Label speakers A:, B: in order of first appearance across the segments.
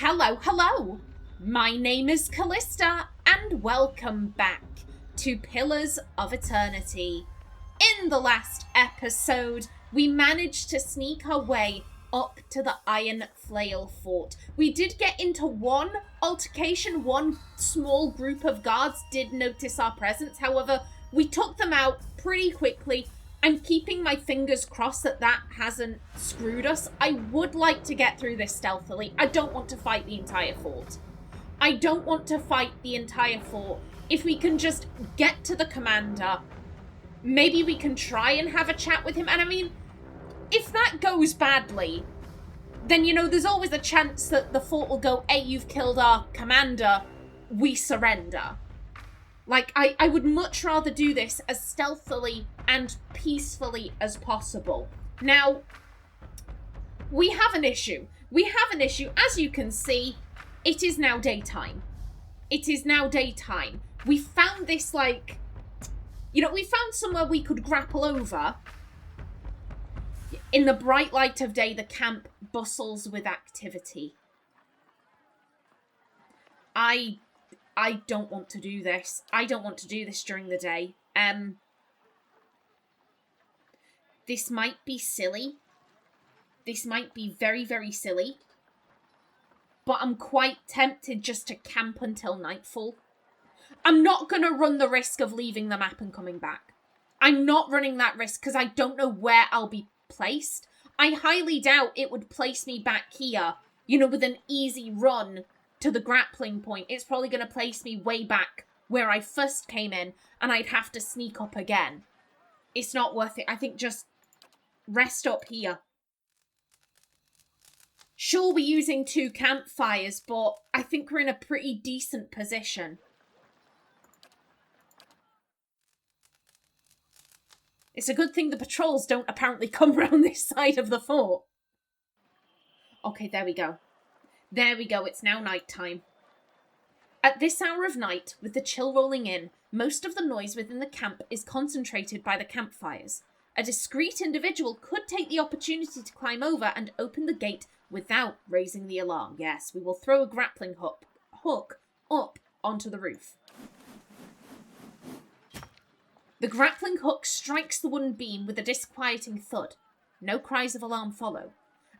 A: Hello, hello! My name is Callista, and welcome back to Pillars of Eternity. In the last episode, we managed to sneak our way up to the Iron Flail Fort. We did get into one altercation. One small group of guards did notice our presence. However, we took them out pretty quickly. I'm keeping my fingers crossed that that hasn't screwed us. I would like to get through this stealthily. I don't want to fight the entire fort. If we can just get to the commander, maybe we can try and have a chat with him. And I mean, if that goes badly, then, you know, there's always a chance that the fort will go, hey, you've killed our commander, we surrender. Like, I would much rather do this as stealthily and peacefully as possible. Now, we have an issue. As you can see, it is now daytime. We found this, like, you know, we found somewhere we could grapple over. In the bright light of day, the camp bustles with activity. I don't want to do this. I don't want to do this during the day. This might be silly. This might be very, very silly. But I'm quite tempted just to camp until nightfall. I'm not going to run the risk of leaving the map and coming back. I'm not running that risk because I don't know where I'll be placed. I highly doubt it would place me back here, you know, with an easy run to the grappling point. It's probably going to place me way back where I first came in, and I'd have to sneak up again. It's not worth it. I think just rest up here. Sure, we're using 2 campfires, but I think we're in a pretty decent position. It's a good thing the patrols don't apparently come round this side of the fort. Okay, there we go. There we go, it's now night time. At this hour of night, with the chill rolling in, most of the noise within the camp is concentrated by the campfires. A discreet individual could take the opportunity to climb over and open the gate without raising the alarm. Yes, we will throw a grappling hook up onto the roof. The grappling hook strikes the wooden beam with a disquieting thud. No cries of alarm follow.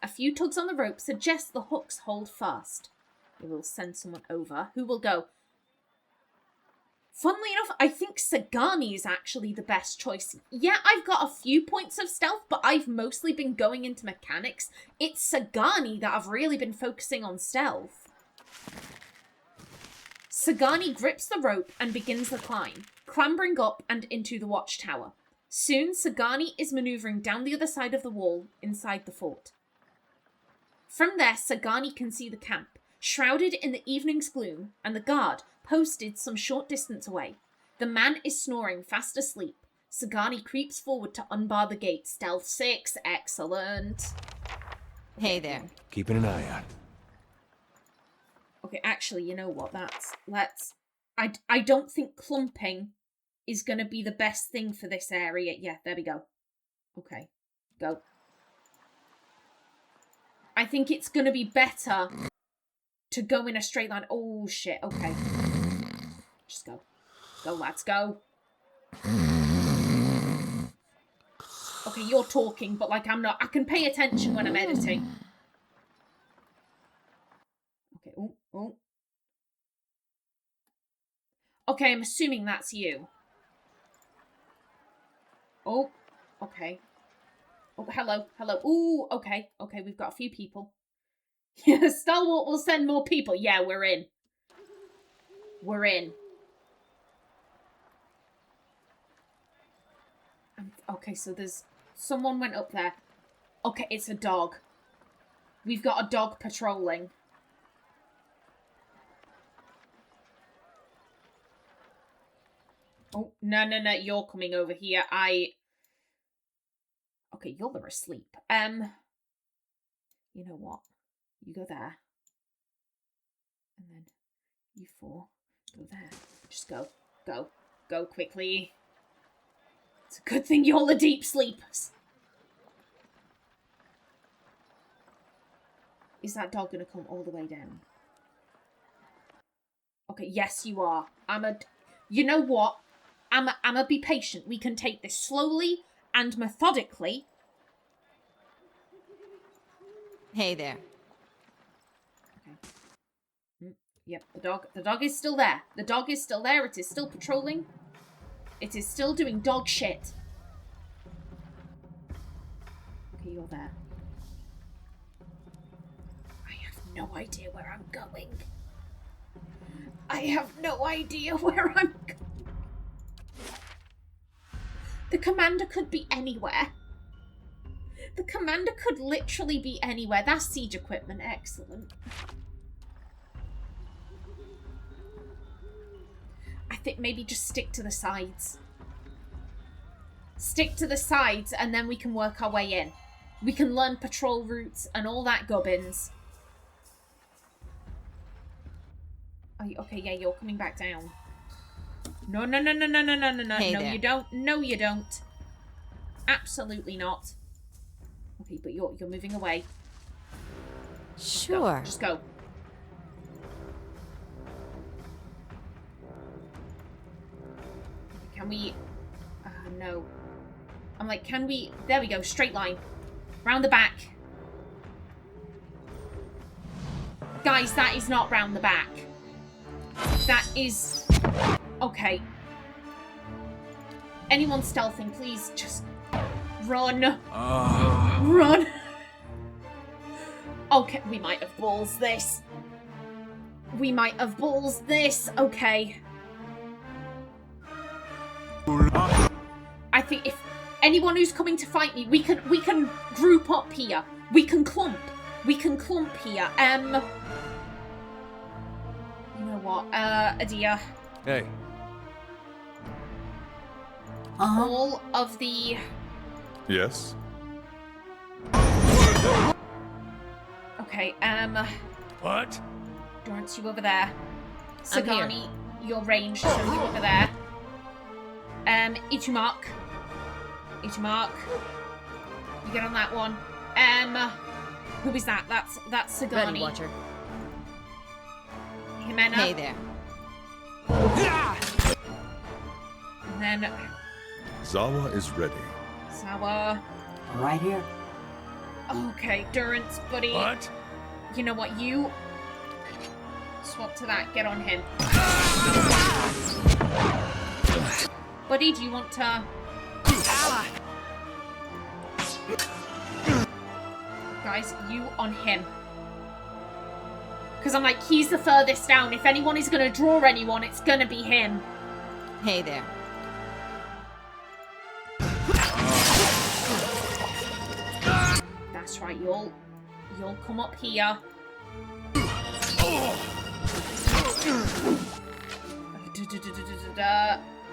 A: A few tugs on the rope suggest the hooks hold fast. We will send someone over. Who will go? Funnily enough, I think Sagani is actually the best choice. Yeah, I've got a few points of stealth, but I've mostly been going into mechanics. It's Sagani that I've really been focusing on stealth. Sagani grips the rope and begins the climb, clambering up and into the watchtower. Soon, Sagani is maneuvering down the other side of the wall inside the fort. From there, Sagani can see the camp, shrouded in the evening's gloom, and the guard, posted some short distance away. The man is snoring, fast asleep. Sagani creeps forward to unbar the gate. Stealth 6, excellent.
B: Hey there.
C: Keeping an eye out.
A: Okay, actually, you know what, I don't think clumping is going to be the best thing for this area. Yeah, there we go. Okay, go. I think it's going to be better to go in a straight line. Oh, shit. Okay. Just go. Go, lads. Go. Okay, you're talking, but, like, I'm not. I can pay attention when I'm editing. Okay. Oh, oh. Okay, I'm assuming that's you. Oh, okay. Oh, hello, hello. Ooh, okay, okay, we've got a few people. Yeah, Stalwart will send more people. Yeah, we're in. We're in. Okay, so there's... Someone went up there. Okay, it's a dog. We've got a dog patrolling. Oh, no, no, no, you're coming over here. Okay, you're asleep. You know what? You go there. And then you 4 go there. Just go. Go. Go quickly. It's a good thing you're the deep sleepers. Is that dog gonna come all the way down? Okay, yes, you are. You know what? I'ma be patient. We can take this slowly and methodically.
B: Hey there.
A: Okay. Yep, the dog is still there. The dog is still there. It is still patrolling. It is still doing dog shit. Okay, you're there. I have no idea where I'm going. I have no idea where I'm going. The commander could be anywhere. The commander could literally be anywhere. That's siege equipment. Excellent. I think maybe just stick to the sides. Stick to the sides and then we can work our way in. We can learn patrol routes and all that gubbins. Okay, yeah, you're coming back down. No.
B: Hey
A: no,
B: there.
A: you don't. No, you don't. Absolutely not. Okay, but you're moving away.
B: Sure.
A: Just go. Can we... no. I'm like, can we... There we go, straight line. Round the back. Guys, that is not round the back. That is... Okay. Anyone stealthing, please just... Run. Run. Okay, we might have balls this. We might have balls this. Okay. I think if anyone who's coming to fight me, we can group up here. We can clump. We can clump here. You know what? Adia.
C: Hey.
A: All of the...
C: Yes?
A: Okay,
C: What?
A: Dorrance, you over there.
B: I'm here.
A: Sagani, your range, so you over there. Itumark. Itumark. You get on that one. Who is that? That's Sagani.
B: Ready, Watcher.
A: Ximena.
B: Hey there.
A: And then
C: Zawa is ready.
A: Sawa.
D: Right here.
A: Okay, Durance, buddy.
C: What?
A: You know what? You swap to that. Get on him. Buddy, do you want to... Guys, you on him. Because I'm like, he's the furthest down. If anyone is going to draw anyone, it's going to be him.
B: Hey there.
A: That's right, you'll come up here.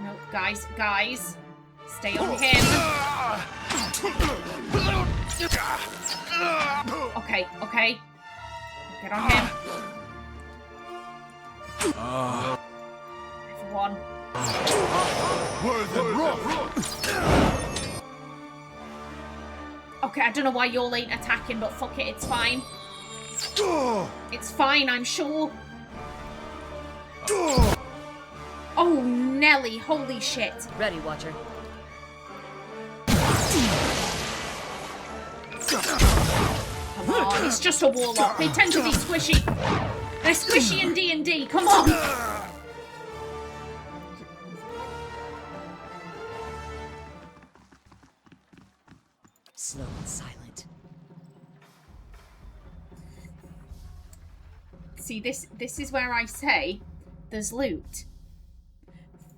A: No, guys, stay on him. Okay. Get on him. Everyone. Okay, I don't know why y'all ain't attacking, but fuck it, it's fine. It's fine, I'm sure. Oh, Nelly, holy shit.
B: Ready, Watcher.
A: Come on, it's just a warlock. They tend to be squishy. They're squishy in D&D, come on.
B: Slow and silent.
A: See, this is where I say there's loot.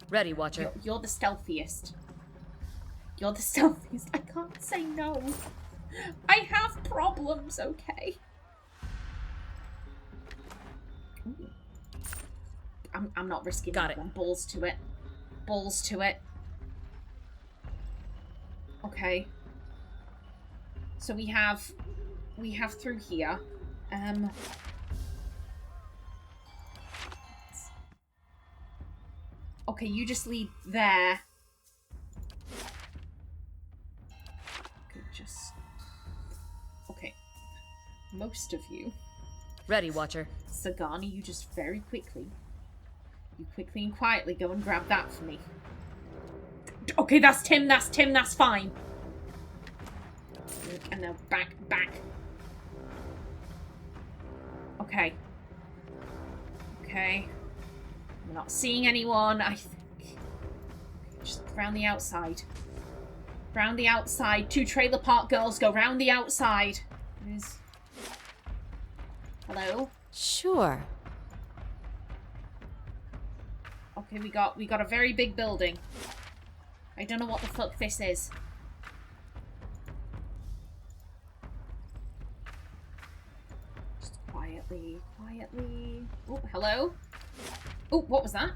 B: Ready, Watcher.
A: You're the stealthiest. You're the stealthiest. I can't say no. I have problems, okay? Ooh. I'm not risking
B: Got
A: that
B: it.
A: one. Balls to it. Balls to it. Okay. So we have through here. Okay, you just lead there. Okay, most of you.
B: Ready, Watcher.
A: Sagani, you just very quickly... You quickly and quietly go and grab that for me. Okay, that's Tim, that's fine. And now back. Okay. I'm not seeing anyone, I think. Just round the outside. Round the outside. 2 trailer park girls go round the outside. Hello?
B: Sure.
A: Okay, we got a very big building. I don't know what the fuck this is. Just quietly. Oh, hello? Oh, what was that?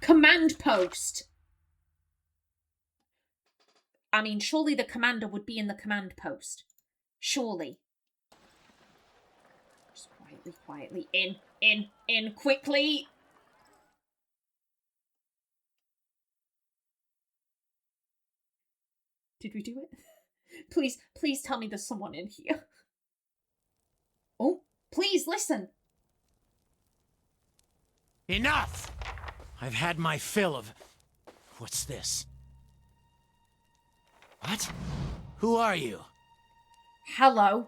A: Command post! I mean, surely the commander would be in the command post. Surely. Just quietly. In, quickly! Did we do it? Please tell me there's someone in here. Oh, please listen.
D: Enough! I've had my fill of... What's this? What? Who are you?
A: Hello.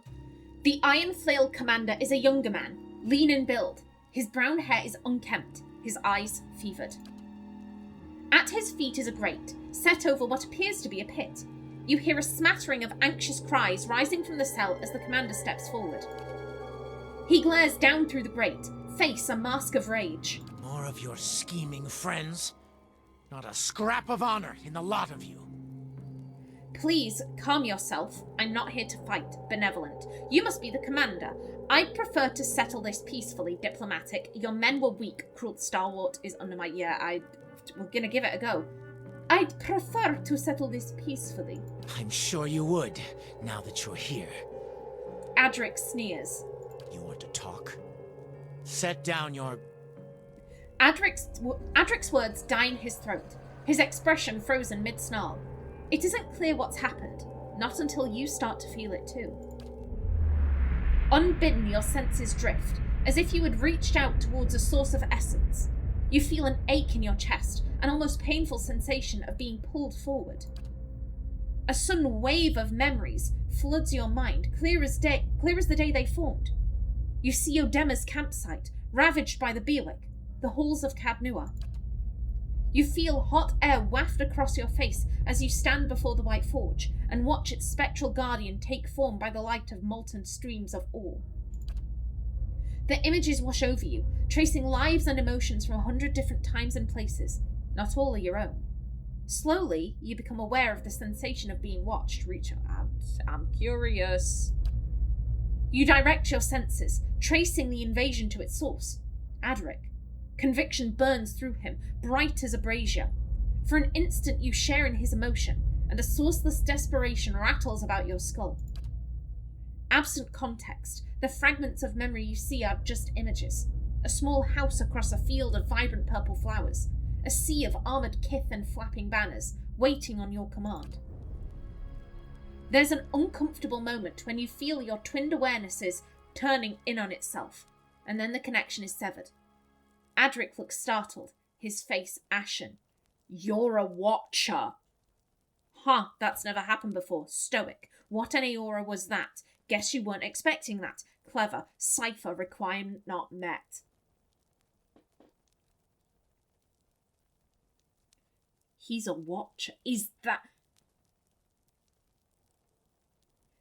A: The Iron Flail commander is a younger man, lean in build. His brown hair is unkempt, his eyes fevered. At his feet is a grate, set over what appears to be a pit. You hear a smattering of anxious cries rising from the cell as the commander steps forward. He glares down through the grate, face a mask of rage.
D: More of your scheming friends? Not a scrap of honor in the lot of you.
A: Please, calm yourself. I'm not here to fight. Benevolent. You must be the commander. I'd prefer to settle this peacefully, diplomatic. Your men were weak. Cruel Starwart is under my... Yeah, we're gonna give it a go. I'd prefer to settle this peacefully.
D: I'm sure you would, now that you're here.
A: Adaryc sneers.
D: You want to talk? Set down your...
A: Adric's words die in his throat, his expression frozen mid-snarl. It isn't clear what's happened, not until you start to feel it too. Unbidden, your senses drift, as if you had reached out towards a source of essence. You feel an ache in your chest, an almost painful sensation of being pulled forward. A sudden wave of memories floods your mind, clear as the day they formed. You see Odema's campsite, ravaged by the Bialik, the halls of Cadnua. You feel hot air waft across your face as you stand before the White Forge and watch its spectral guardian take form by the light of molten streams of ore. The images wash over you, tracing lives and emotions from 100 different times and places. Not all are your own. Slowly, you become aware of the sensation of being watched. Reach out. I'm curious. You direct your senses, tracing the invasion to its source. Adaryc. Conviction burns through him, bright as a brazier. For an instant you share in his emotion, and a sourceless desperation rattles about your skull. Absent context, the fragments of memory you see are just images. A small house across a field of vibrant purple flowers. A sea of armoured kith and flapping banners, waiting on your command. There's an uncomfortable moment when you feel your twinned awarenesses turning in on itself, and then the connection is severed. Adaryc looks startled, his face ashen. You're a watcher. Huh, that's never happened before. Stoic. What an aura was that? Guess you weren't expecting that. Clever. Cipher requirement not met. He's a watcher. Is that...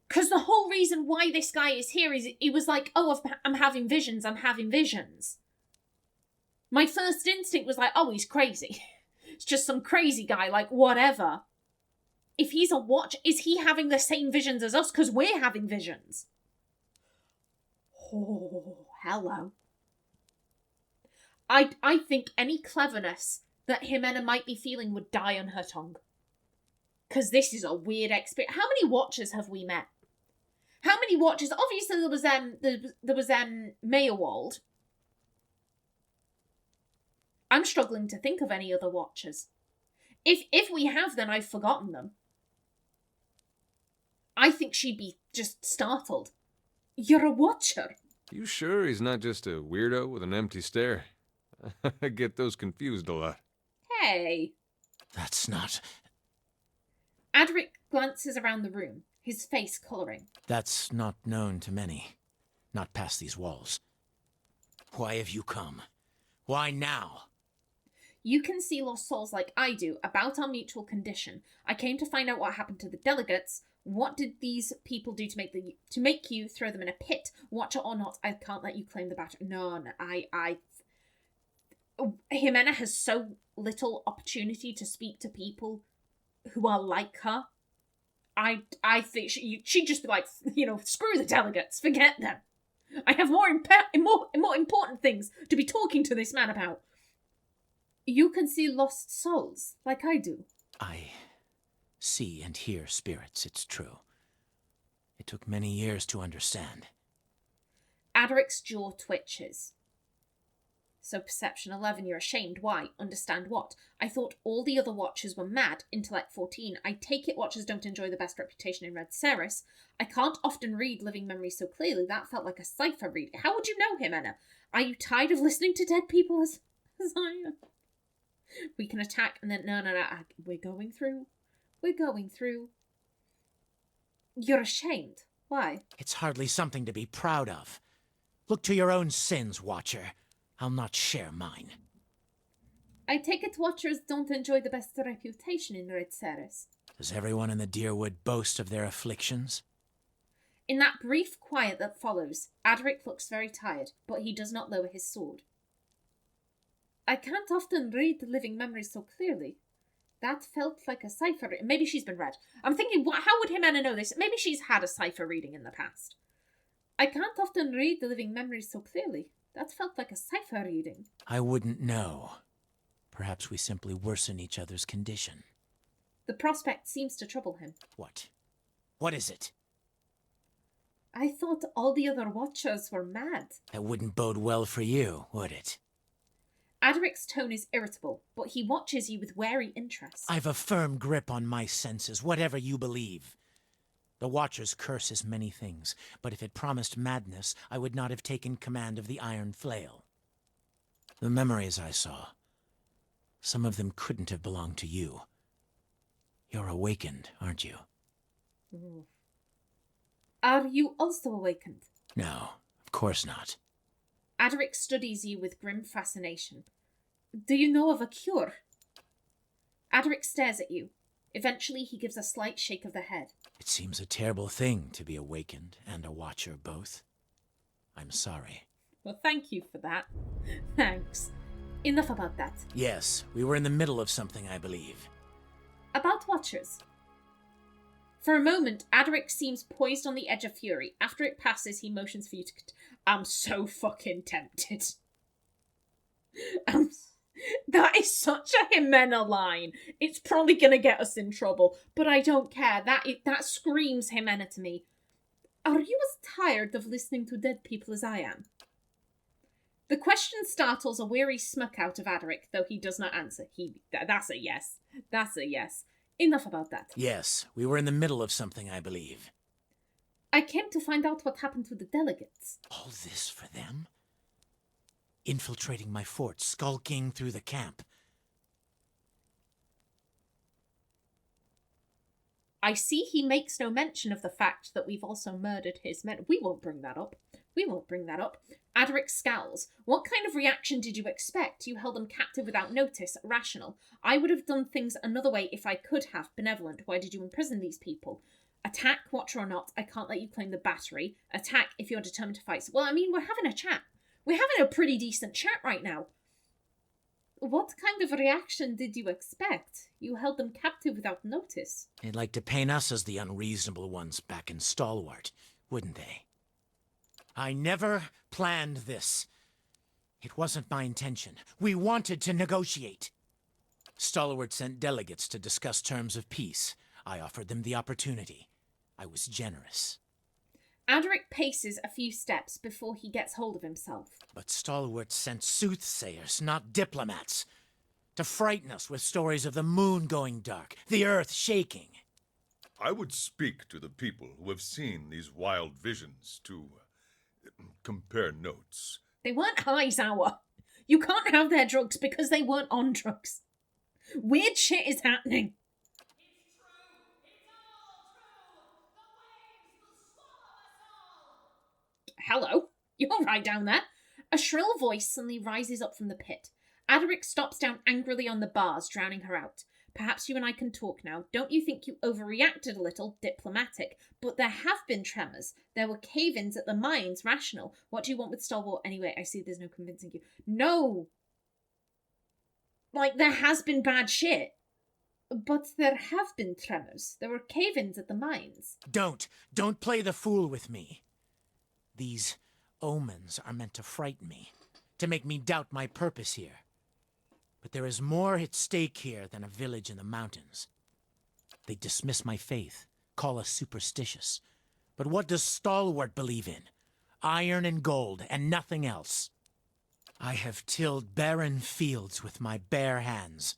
A: Because the whole reason why this guy is here is it was like, oh, I'm having visions, I'm having visions. My first instinct was like, oh, he's crazy. It's just some crazy guy, like, whatever. If he's a watcher, is he having the same visions as us? Because we're having visions. Oh, hello. I think any cleverness that Ximena might be feeling would die on her tongue. Because this is a weird experience. How many watchers have we met? How many watchers? Obviously, there was Meyerwald. I'm struggling to think of any other watchers. If we have, then I've forgotten them. I think she'd be just startled. You're a watcher.
E: You sure he's not just a weirdo with an empty stare? I get those confused a lot.
A: Hey.
D: That's not...
A: Adaryc glances around the room, his face colouring.
D: That's not known to many. Not past these walls. Why have you come? Why now?
A: You can see lost souls like I do about our mutual condition. I came to find out what happened to the delegates. What did these people do to make you throw them in a pit? Watcher or not, I can't let you claim the battery. No, Ximena has so little opportunity to speak to people who are like her. I think she'd just be like, screw the delegates, forget them. I have more important things to be talking to this man about. You can see lost souls, like I do.
D: I see and hear spirits, it's true. It took many years to understand.
A: Adaric's jaw twitches. So perception 11, you're ashamed. Why? Understand what? I thought all the other Watchers were mad. Intellect 14. I take it Watchers don't enjoy the best reputation in Red Ceres. I can't often read living memories so clearly. That felt like a cipher read. How would you know, Ximena? Are you tired of listening to dead people as I am? We can attack and then... No. We're going through. You're ashamed. Why?
D: It's hardly something to be proud of. Look to your own sins, Watcher. I'll not share mine.
A: I take it Watchers don't enjoy the best reputation in Red Ceres.
D: Does everyone in the Deerwood boast of their afflictions?
A: In that brief quiet that follows, Adaryc looks very tired, but he does not lower his sword. I can't often read the living memories so clearly. That felt like a cipher. Maybe she's been read. I'm thinking, how would Ximena know this? Maybe she's had a cipher reading in the past. I can't often read the living memories so clearly. That felt like a cipher reading.
D: I wouldn't know. Perhaps we simply worsen each other's condition.
A: The prospect seems to trouble him.
D: What? What is it?
A: I thought all the other Watchers were mad.
D: That wouldn't bode well for you, would it?
A: Adaric's tone is irritable, but he watches you with wary interest.
D: I've a firm grip on my senses, whatever you believe. The Watcher's curse is many things, but if it promised madness, I would not have taken command of the Iron Flail. The memories I saw, some of them couldn't have belonged to you. You're awakened, aren't you?
A: Ooh. Are you also awakened?
D: No, of course not.
A: Adaryc studies you with grim fascination. Do you know of a cure? Adaryc stares at you. Eventually, he gives a slight shake of the head.
D: It seems a terrible thing to be awakened and a Watcher both. I'm sorry.
A: Well, thank you for that. Thanks. Enough about that.
D: Yes, we were in the middle of something, I believe.
A: About Watchers. For a moment, Adaryc seems poised on the edge of fury. After it passes, he motions for you to... I'm so fucking tempted. That is such a Ximena line. It's probably going to get us in trouble, but I don't care. That screams Ximena to me. Are you as tired of listening to dead people as I am? The question startles a weary smirk out of Adaryc, though he does not answer. That's a yes. That's a yes. Enough about that.
D: Yes, we were in the middle of something, I believe.
A: I came to find out what happened to the delegates.
D: All this for them? Infiltrating my fort, skulking through the camp.
A: I see he makes no mention of the fact that we've also murdered his men. We won't bring that up. Adaryc scowls. What kind of reaction did you expect? You held them captive without notice. Rational. I would have done things another way if I could have. Benevolent. Why did you imprison these people? Attack, Watcher or not, I can't let you claim the battery. Attack if you're determined to fight. Well, I mean, we're having a chat. We're having a pretty decent chat right now. What kind of reaction did you expect? You held them captive without notice.
D: They'd like to paint us as the unreasonable ones back in Stalwart, wouldn't they? I never planned this. It wasn't my intention. We wanted to negotiate. Stalwart sent delegates to discuss terms of peace. I offered them the opportunity. I was generous.
A: Adaryc paces a few steps before he gets hold of himself.
D: But Stalwart sent soothsayers, not diplomats, to frighten us with stories of the moon going dark, the earth shaking.
C: I would speak to the people who have seen these wild visions to compare notes.
A: They weren't high, Zawa. You can't have their drugs because they weren't on drugs. Weird shit is happening. Hello? You're right down there. A shrill voice suddenly rises up from the pit. Adaryc stops down angrily on the bars, drowning her out. Perhaps you and I can talk now. Don't you think you overreacted a little? Diplomatic. But there have been tremors. There were cave-ins at the mines. Rational. What do you want with Stalwart anyway? I see there's no convincing you. No! Like, there has been bad shit. But there have been tremors. There were cave-ins at the mines.
D: Don't play the fool with me. These omens are meant to frighten me, to make me doubt my purpose here. But there is more at stake here than a village in the mountains. They dismiss my faith, call us superstitious. But what does Stalwart believe in? Iron and gold, and nothing else. I have tilled barren fields with my bare hands.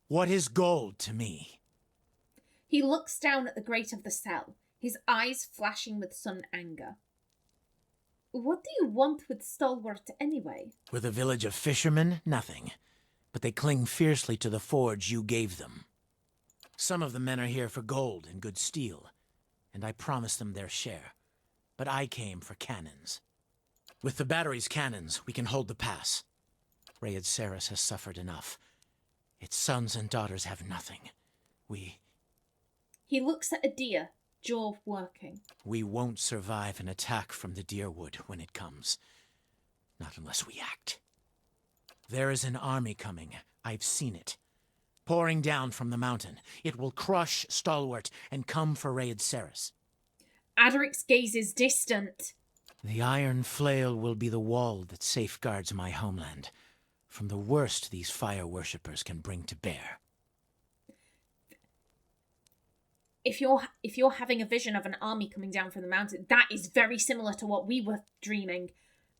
D: What is gold to me?
A: He looks down at the grate of the cell, his eyes flashing with sudden anger. What do you want with Stalwart anyway?
D: With a village of fishermen, nothing. But they cling fiercely to the forge you gave them. Some of the men are here for gold and good steel, and I promised them their share. But I came for cannons. With the battery's cannons, we can hold the pass. Rayed Saris has suffered enough. Its sons and daughters have nothing.
A: He looks at a deer, jaw working.
D: We won't survive an attack from the Deerwood when it comes. Not unless we act. There is an army coming. I've seen it. Pouring down from the mountain. It will crush Stalwart and come for Rayed Saris.
A: Adaric's gaze is distant.
D: The iron flail will be the wall that safeguards my homeland from the worst these fire worshippers can bring to bear.
A: If you're having a vision of an army coming down from the mountain, that is very similar to what we were dreaming.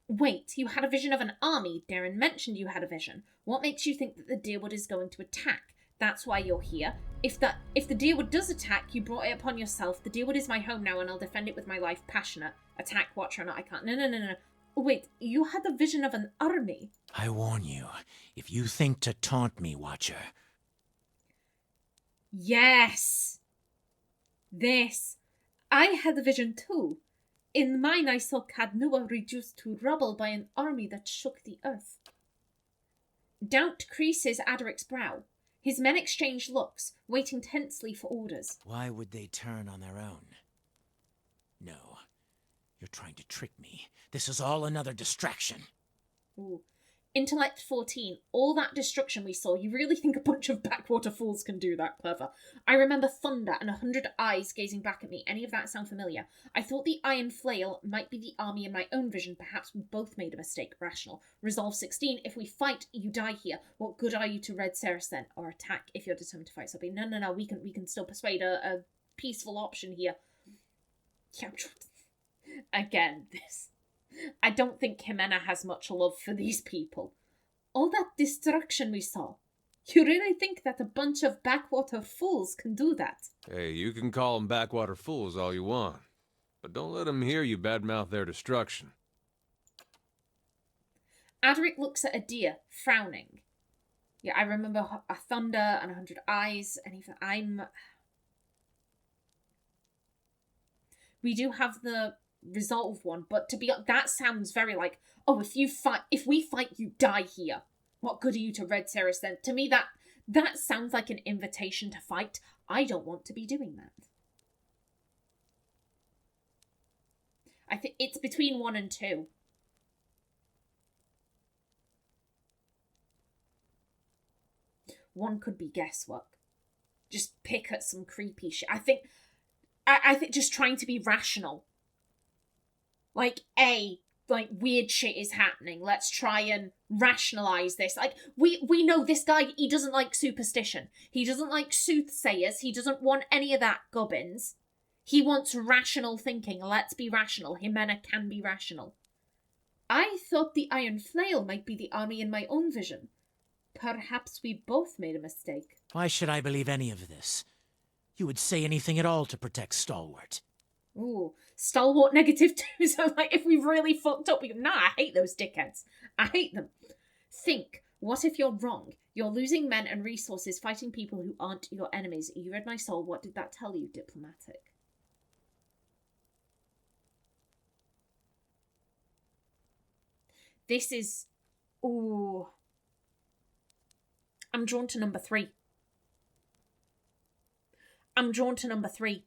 A: Wait, you had a vision of an army? Darren mentioned you had a vision. What makes you think that the Deerwood is going to attack? That's why you're here. If the Deerwood does attack, you brought it upon yourself. The Deerwood is my home now, and I'll defend it with my life. Passionate. Attack, watcher or not, I can't. No. Wait, you had the vision of an army?
D: I warn you, if you think to taunt me, Watcher.
A: Yes! This. I had a vision too. In mine I saw Cadnua reduced to rubble by an army that shook the earth. Doubt creases Adaric's brow. His men exchange looks, waiting tensely for orders.
D: Why would they turn on their own? No. You're trying to trick me. This is all another distraction.
A: Ooh. Intellect 14. All that destruction we saw, you really think a bunch of backwater fools can do that? Clever. I remember thunder and 100 eyes gazing back at me. Any of that sound familiar? I thought the iron flail might be the army in my own vision. Perhaps we both made a mistake. Rational. Resolve 16. If we fight, you die here. What good are you to Red Saris then? Or attack if you're determined to fight something. No. We can still persuade a peaceful option here. Yeah, again, this. I don't think Ximena has much love for these people. All that destruction we saw. You really think that a bunch of backwater fools can do that?
E: Hey, you can call them backwater fools all you want, but don't let them hear you badmouth their destruction.
A: Adaryc looks at a deer, frowning. Yeah, I remember a thunder and 100 eyes, and even we do have the resolve one, but that sounds very like, oh, if we fight, you die here. What good are you to Red Saris then? To me, that sounds like an invitation to fight. I don't want to be doing that. I think it's between 1 and 2. One could be guesswork. Just pick at some creepy shit. I think just trying to be rational. Like, weird shit is happening. Let's try and rationalize this. Like, we know this guy, he doesn't like superstition. He doesn't like soothsayers. He doesn't want any of that gubbins. He wants rational thinking. Let's be rational. Ximena can be rational. I thought the Iron Flail might be the army in my own vision. Perhaps we both made a mistake.
D: Why should I believe any of this? You would say anything at all to protect Stalwart.
A: Ooh, stalwart -2. So, like, if we've really fucked up, we go, nah, I hate those dickheads. I hate them. Think, what if you're wrong? You're losing men and resources fighting people who aren't your enemies. You read my soul. What did that tell you? Diplomatic. This is... Ooh. I'm drawn to number 3. I'm drawn to number 3.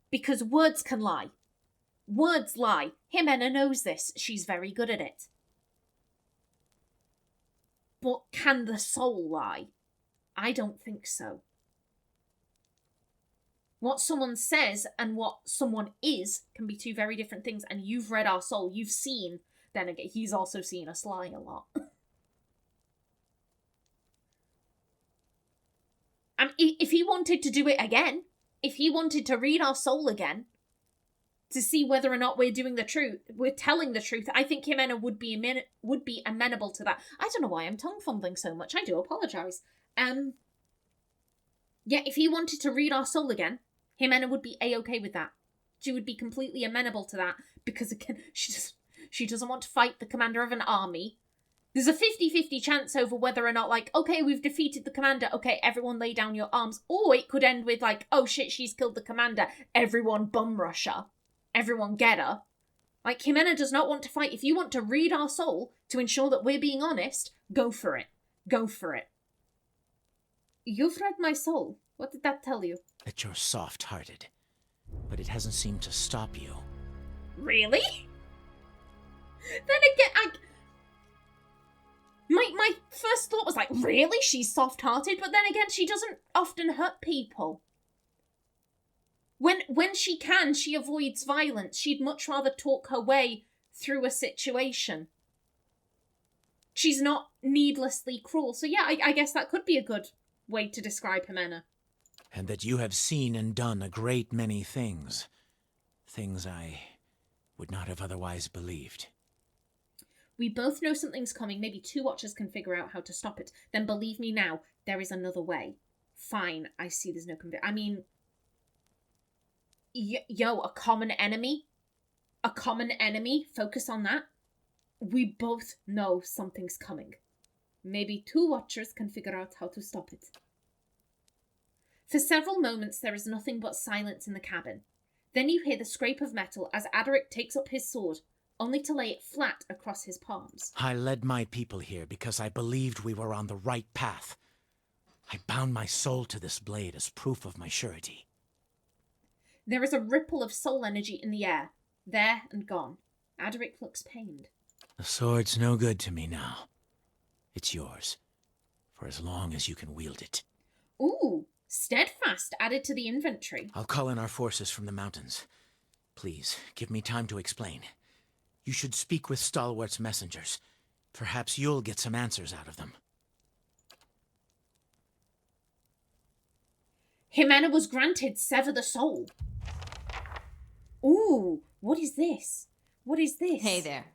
A: Because words can lie. Words lie. Ximena knows this. She's very good at it. But can the soul lie? I don't think so. What someone says and what someone is can be 2 very different things. And you've read our soul. You've seen... Then again, he's also seen us lie a lot. If he wanted to do it again, if he wanted to read our soul again, to see whether or not we're doing the truth, we're telling the truth, I think Ximena would be amenable to that. I don't know why I'm tongue fumbling so much. I do apologise. Yeah, if he wanted to read our soul again, Ximena would be a-okay with that. She would be completely amenable to that because, again, she doesn't want to fight the commander of an army. There's a 50-50 chance over whether or not, like, okay, we've defeated the commander. Okay, everyone lay down your arms. Or it could end with, like, oh shit, she's killed the commander. Everyone bum rush her. Everyone get her. Like, Ximena does not want to fight. If you want to read our soul to ensure that we're being honest, go for it. Go for it. You've read my soul. What did that tell you?
D: That you're soft-hearted. But it hasn't seemed to stop you.
A: Really? Then again, My first thought was like, really? She's soft-hearted? But then again, she doesn't often hurt people. When she can, she avoids violence. She'd much rather talk her way through a situation. She's not needlessly cruel. So yeah, I guess that could be a good way to describe Ximena.
D: And that you have seen and done a great many things. Things I would not have otherwise believed.
A: We both know something's coming. Maybe 2 watchers can figure out how to stop it. Then believe me now, there is another way. Fine, I see there's no... I mean... Yo, a common enemy? A common enemy? Focus on that. We both know something's coming. Maybe 2 watchers can figure out how to stop it. For several moments, there is nothing but silence in the cabin. Then you hear the scrape of metal as Adaryc takes up his sword, only to lay it flat across his palms.
D: I led my people here because I believed we were on the right path. I bound my soul to this blade as proof of my surety.
A: There is a ripple of soul energy in the air, there and gone. Adaryc looks pained.
D: The sword's no good to me now. It's yours, for as long as you can wield it.
A: Ooh, steadfast added to the inventory.
D: I'll call in our forces from the mountains. Please, give me time to explain. You should speak with Stalwart's messengers. Perhaps you'll get some answers out of them.
A: Ximena was granted Sever the Soul. Ooh, what is this? What is this?
B: Hey there.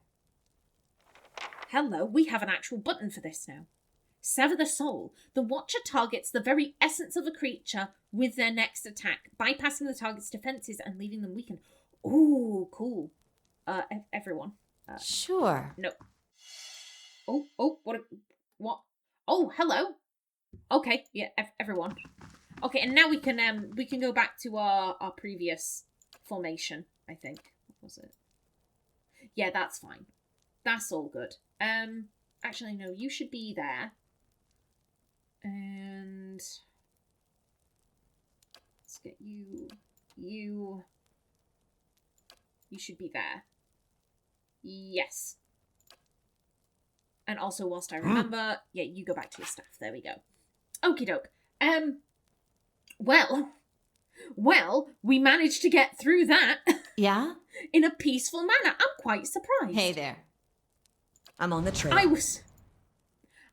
A: Hello, we have an actual button for this now. Sever the Soul. The Watcher targets the very essence of a creature with their next attack, bypassing the target's defenses and leaving them weakened. Ooh, cool. Everyone.
B: Sure.
A: No. Oh, what? Oh, hello. Okay, yeah, everyone. Okay, and now we can go back to our previous formation, I think. What was it? Yeah, that's fine. That's all good. Actually, no, you should be there. And let's get you. You should be there. Yes. And also, whilst I remember, yeah, you go back to your stuff. There we go. Okie doke. Well, we managed to get through that.
B: Yeah?
A: In a peaceful manner. I'm quite surprised.
B: Hey there. I'm on the trail.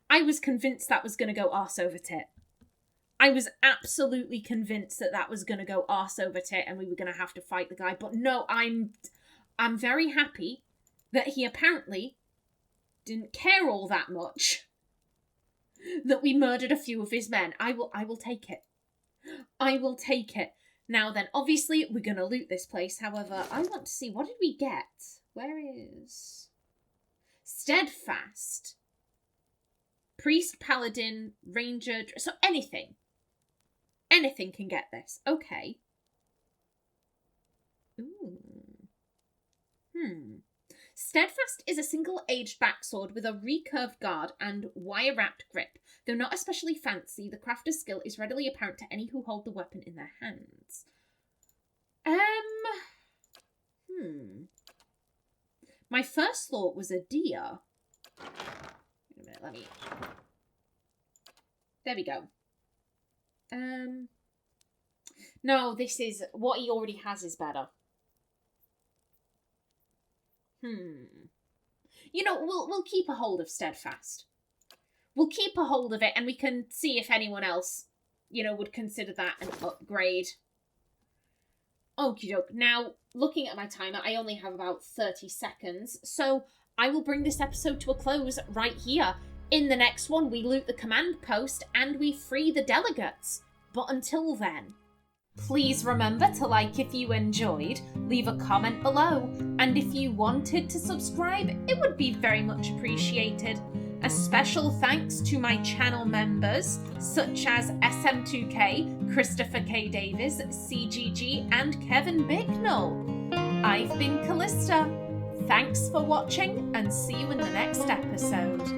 A: I was convinced that was going to go arse over tit. I was absolutely convinced that was going to go arse over tit and we were going to have to fight the guy. But no, I'm very happy that he apparently didn't care all that much that we murdered a few of his men. I will take it. I will take it. Now then, obviously, we're going to loot this place. However, I want to see, what did we get? Where is... Steadfast. Priest, Paladin, Ranger... So anything. Anything can get this. Okay. Ooh. Steadfast is a single-aged backsword with a recurved guard and wire-wrapped grip. Though not especially fancy, the crafter's skill is readily apparent to any who hold the weapon in their hands. My first thought was a deer. Wait a minute, let me... There we go. No, this is... What he already has is better. You know, we'll keep a hold of Steadfast. We'll keep a hold of it, and we can see if anyone else, you know, would consider that an upgrade. Okie doke. Now, looking at my timer, I only have about 30 seconds, so I will bring this episode to a close right here. In the next one, we loot the command post, and we free the delegates. But until then... Please remember to like if you enjoyed, leave a comment below, and if you wanted to subscribe, it would be very much appreciated. A special thanks to my channel members, such as SM2K, Christopher K. Davis, CGG, and Kevin Bicknell. I've been Callista. Thanks for watching, and see you in the next episode.